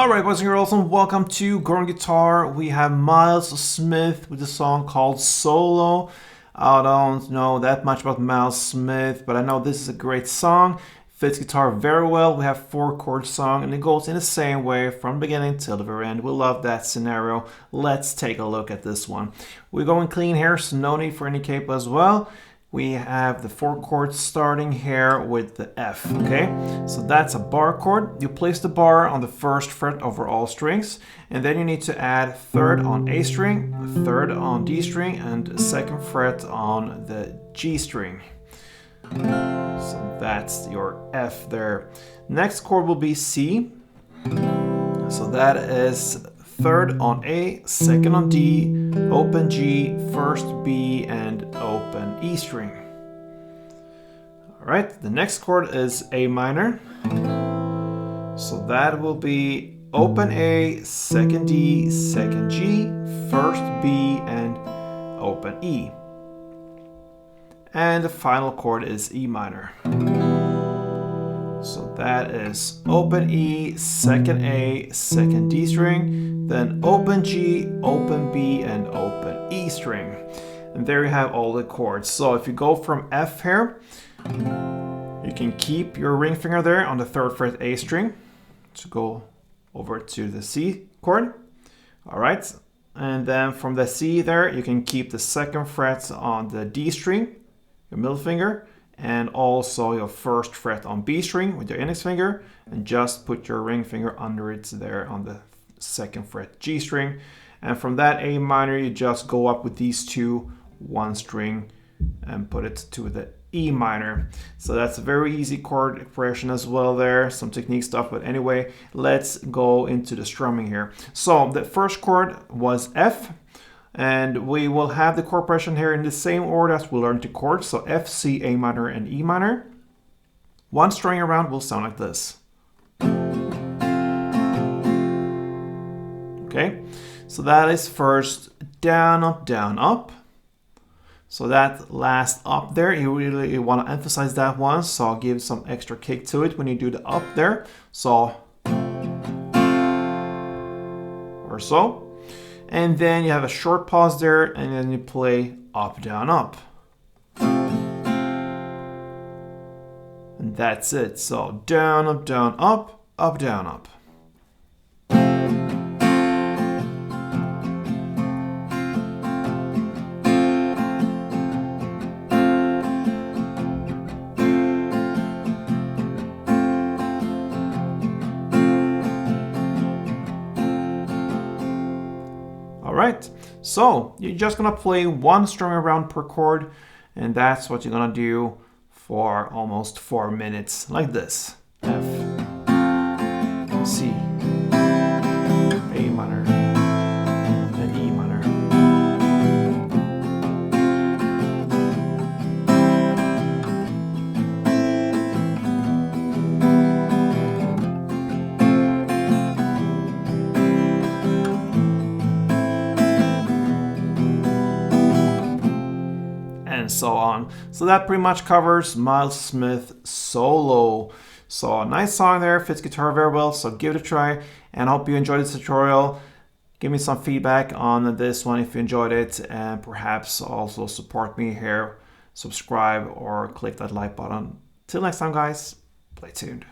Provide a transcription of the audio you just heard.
Alright, boys and girls, and welcome to Go Guitar. We have Miles Smith with a song called Solo. I don't know that much about Miles Smith, but I know this is a great song. Fits guitar very well. We have 4-chord song, and it goes in the same way from beginning till the very end. We love that scenario. Let's take a look at this one. We're going clean here, so no need for any capo as well. We have the 4 chords starting here with the F, okay? So that's a bar chord. You place the bar on the 1st fret over all strings, and then you need to add 3rd on A string, 3rd on D string, and 2nd fret on the G string. So that's your F there. Next chord will be C. So that is 3rd on A, 2nd on D, open G, 1st B, and open E string. Alright, the next chord is A minor. So that will be open A, 2nd D, 2nd G, 1st B, and open E. And the final chord is E minor. So that is open E, 2nd A, 2nd D string, then open G, open B, and open E string. And there you have all the chords. So if you go from F here, you can keep your ring finger there on the 3rd fret A string to go over to the C chord. All right. And then from the C there, you can keep the 2nd fret on the D string, your middle finger, and also your 1st fret on B string with your index finger, and just put your ring finger under it there on the 2nd fret G string. And from that A minor, you just go up with these two, 1 string, and put it to the E minor. So that's a very easy chord progression as well there, some technique stuff, but anyway, let's go into the strumming here. So the first chord was F, and we will have the chord progression here in the same order as we learned the chords. So F, C, A minor, and E minor. One string around will sound like this. Okay, so that is first down, up, down, up. So that last up there, you really want to emphasize that one. So I'll give some extra kick to it when you do the up there. So, or so. And then you have a short pause there, and then you play up, down, up. And that's it. So down, up, down, up, up, down, up. Alright, so you're just gonna play 1 string around per chord, and that's what you're gonna do for almost 4 minutes, like this. F, C, A minor, and E minor. And so on. So that pretty much covers Miles Smith Solo. So a nice song there, fits guitar very well, so give it a try, and I hope you enjoyed this tutorial. Give me some feedback on this one if you enjoyed it, and perhaps also support me here, subscribe or click that like button. Till next time guys, play tuned.